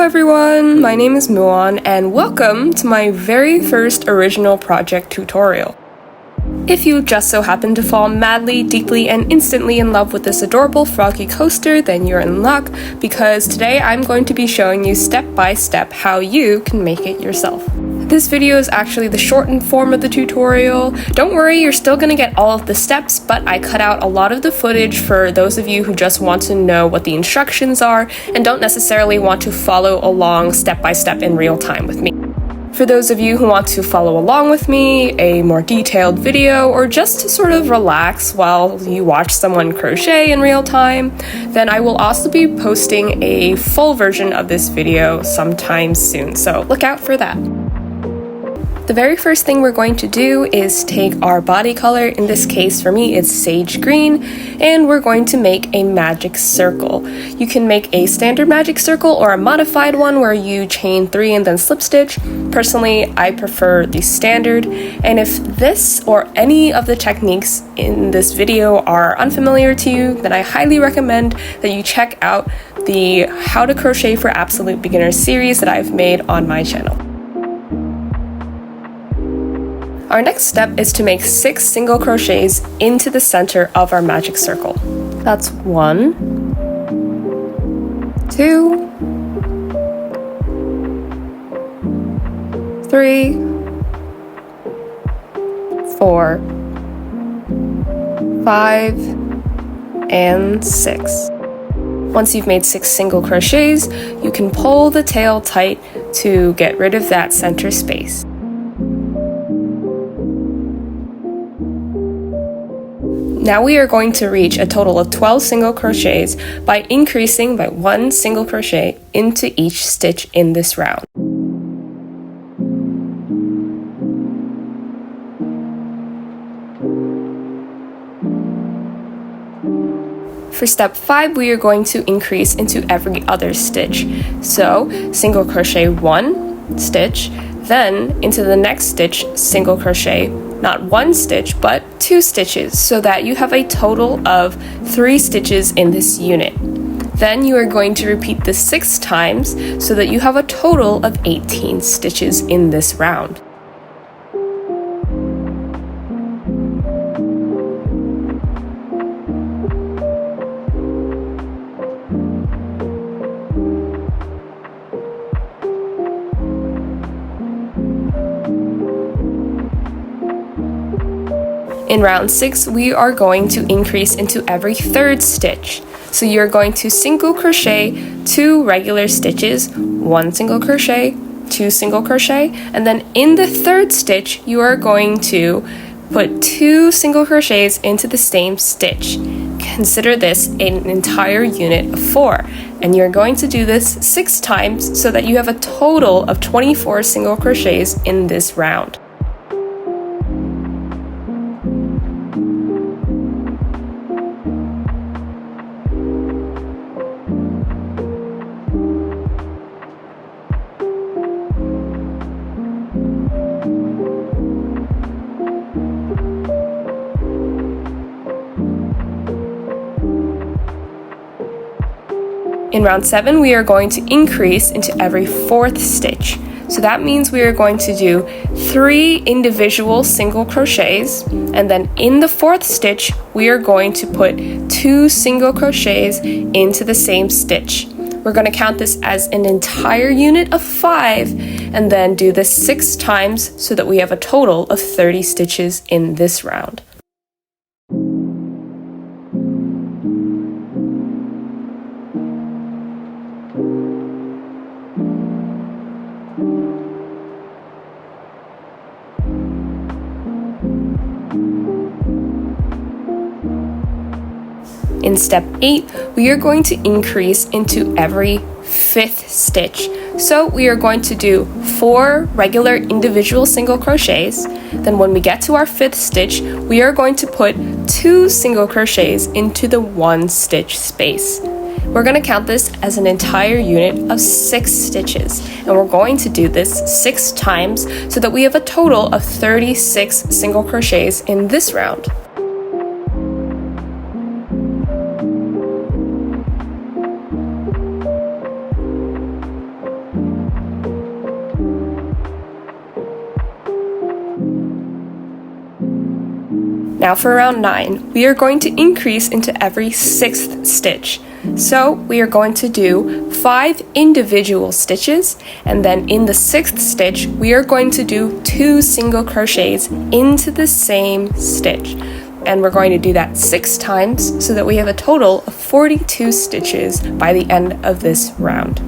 everyone, my name is Muon and welcome to my very first original project tutorial. If you just so happen to fall madly, deeply, and instantly in love with this adorable Froggy coaster, then you're in luck, because today I'm going to be showing you step by step how you can make it yourself. This video is actually the shortened form of the tutorial. Don't worry, you're still gonna get all of the steps, but I cut out a lot of the footage for those of you who just want to know what the instructions are and don't necessarily want to follow along step by step in real time with me. For those of you who want to follow along with me, a more detailed video, or just to sort of relax while you watch someone crochet in real time, then I will also be posting a full version of this video sometime soon, so look out for that. The very first thing we're going to do is take our body color, in this case for me it's sage green, and we're going to make a magic circle. You can make a standard magic circle or a modified one where you chain 3 and then slip stitch. Personally, I prefer the standard, and if this or any of the techniques in this video are unfamiliar to you, then I highly recommend that you check out the How to Crochet for Absolute Beginners series that I've made on my channel. Our next step is to make 6 single crochets into the center of our magic circle. That's 1, 2, 3, 4, 5, and 6. Once you've made 6 single crochets, you can pull the tail tight to get rid of that center space. Now we are going to reach a total of 12 single crochets by increasing by 1 single crochet into each stitch in this round. For step 5, we are going to increase into every other stitch. So, single crochet 1 stitch, then into the next stitch, single crochet, not 1 stitch, but 2 stitches, so that you have a total of 3 stitches in this unit. Then you are going to repeat this 6 times, so that you have a total of 18 stitches in this round. In round 6, we are going to increase into every 3rd stitch. So you're going to single crochet 2 regular stitches, 1 single crochet, 2 single crochet, and then in the 3rd stitch, you are going to put 2 single crochets into the same stitch. Consider this an entire unit of 4, and you're going to do this 6 times so that you have a total of 24 single crochets in this round. In round 7, we are going to increase into every 4th stitch. So that means we are going to do 3 individual single crochets, and then in the 4th stitch, we are going to put 2 single crochets into the same stitch. We're going to count this as an entire unit of 5, and then do this 6 times so that we have a total of 30 stitches in this round. In step 8, we are going to increase into every 5th stitch. So we are going to do 4 regular individual single crochets. Then when we get to our 5th stitch, we are going to put 2 single crochets into the 1 stitch space. We're going to count this as an entire unit of 6 stitches, and we're going to do this 6 times so that we have a total of 36 single crochets in this round. Now for round 9, we are going to increase into every 6th stitch. So we are going to do 5 individual stitches, and then in the 6th stitch, we are going to do 2 single crochets into the same stitch. And we're going to do that 6 times so that we have a total of 42 stitches by the end of this round.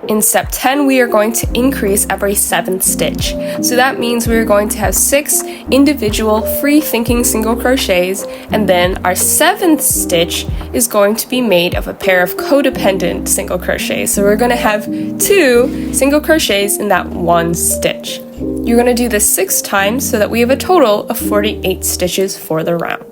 In step 10, we are going to increase every 7th stitch. So that means we're going to have 6 individual free-thinking single crochets, and then our 7th stitch is going to be made of a pair of codependent single crochets. So we're going to have 2 single crochets in that one stitch. You're going to do this 6 times so that we have a total of 48 stitches for the round.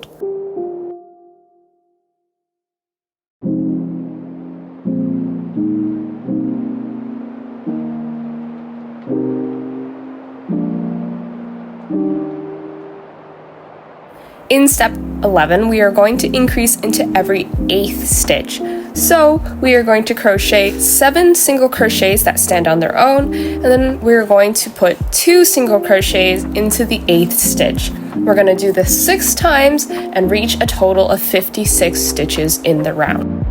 In step 11, we are going to increase into every 8th stitch. So we are going to crochet 7 single crochets that stand on their own, and then we're going to put 2 single crochets into the 8th stitch. We're going to do this 6 times and reach a total of 56 stitches in the round.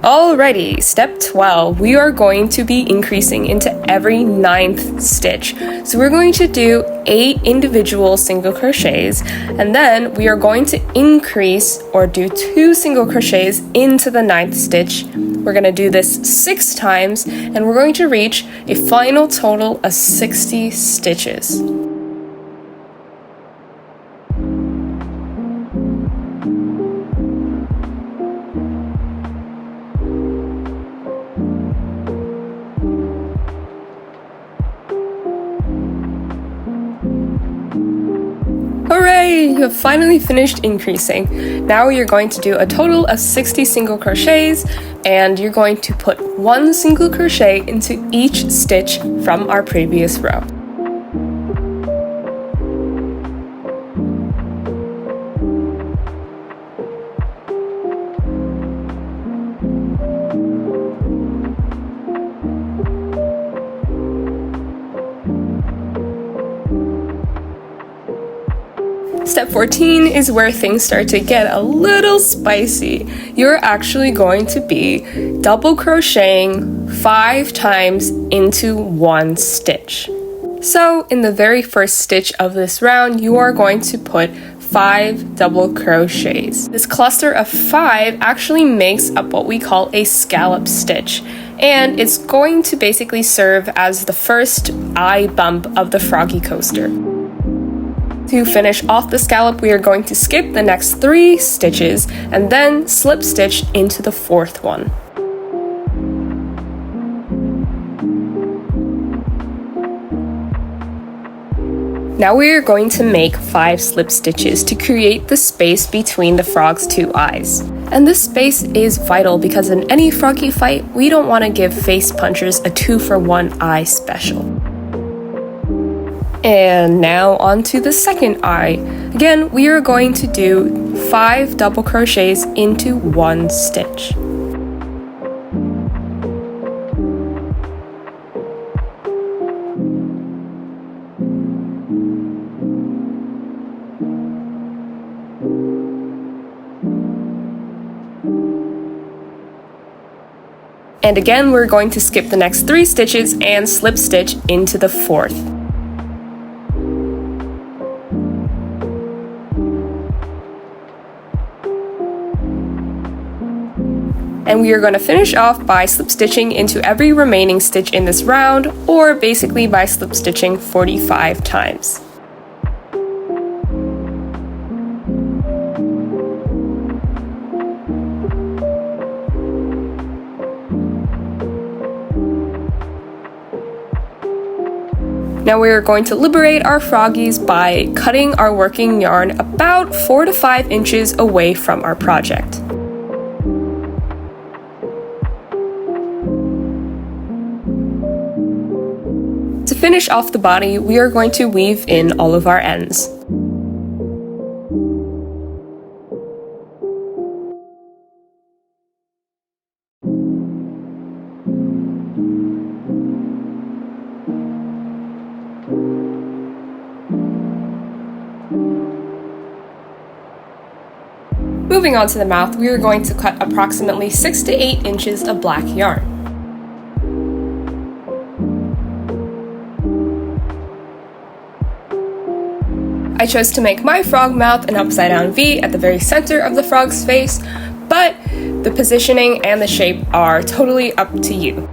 Alrighty, step 12, we are going to be increasing into every 9th stitch. So we're going to do 8 individual single crochets, and then we are going to increase or do 2 single crochets into the 9th stitch. We're going to do this 6 times, and we're going to reach a final total of 60 stitches. Hooray! You have finally finished increasing. Now you're going to do a total of 60 single crochets, and you're going to put 1 single crochet into each stitch from our previous row. Step 14 is where things start to get a little spicy. You're actually going to be double crocheting 5 times into 1 stitch. So in the very first stitch of this round, you are going to put 5 double crochets. This cluster of 5 actually makes up what we call a scallop stitch, and it's going to basically serve as the first eye bump of the Froggy coaster. To finish off the scallop, we are going to skip the next 3 stitches and then slip stitch into the 4th one. Now we are going to make 5 slip stitches to create the space between the frog's 2 eyes. And this space is vital because in any froggy fight, we don't want to give face punchers a 2-for-1 eye special. And now onto the second eye. Again, we are going to do 5 double crochets into 1 stitch. And again, we're going to skip the next 3 stitches and slip stitch into the 4th. And we are going to finish off by slip stitching into every remaining stitch in this round, or basically by slip stitching 45 times. Now we are going to liberate our froggies by cutting our working yarn about 4 to 5 inches away from our project. To finish off the body, we are going to weave in all of our ends. Moving on to the mouth, we are going to cut approximately 6 to 8 inches of black yarn. I chose to make my frog mouth an upside down V at the very center of the frog's face, but the positioning and the shape are totally up to you.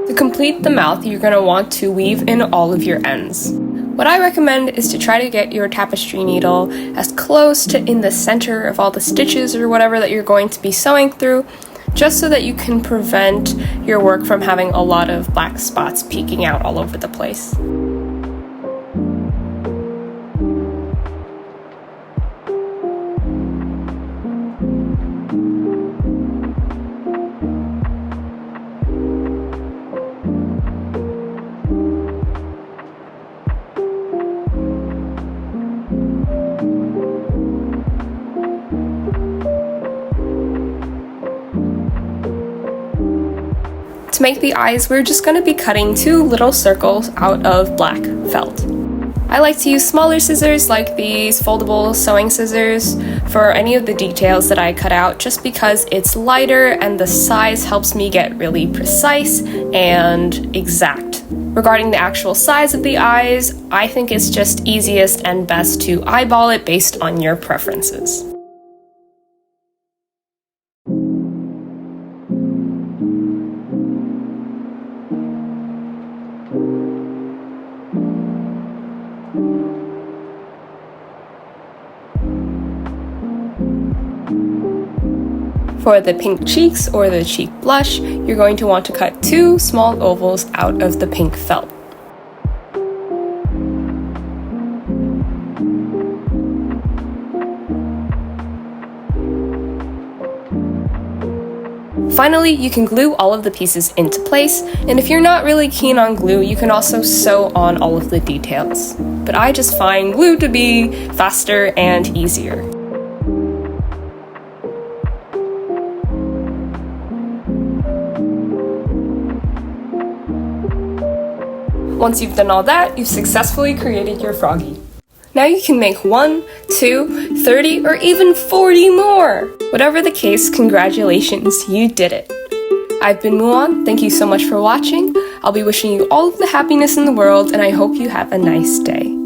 To complete the mouth, you're going to want to weave in all of your ends. What I recommend is to try to get your tapestry needle as close to in the center of all the stitches or whatever that you're going to be sewing through, just so that you can prevent your work from having a lot of black spots peeking out all over the place. To make the eyes, we're just going to be cutting 2 little circles out of black felt. I like to use smaller scissors like these foldable sewing scissors for any of the details that I cut out, just because it's lighter and the size helps me get really precise and exact. Regarding the actual size of the eyes, I think it's just easiest and best to eyeball it based on your preferences. For the pink cheeks or the cheek blush, you're going to want to cut 2 small ovals out of the pink felt. Finally, you can glue all of the pieces into place, and if you're not really keen on glue, you can also sew on all of the details. But I just find glue to be faster and easier. Once you've done all that, you've successfully created your froggy. Now you can make 1, 2, 30, or even 40 more! Whatever the case, congratulations, you did it! I've been Muon, thank you so much for watching. I'll be wishing you all of the happiness in the world, and I hope you have a nice day.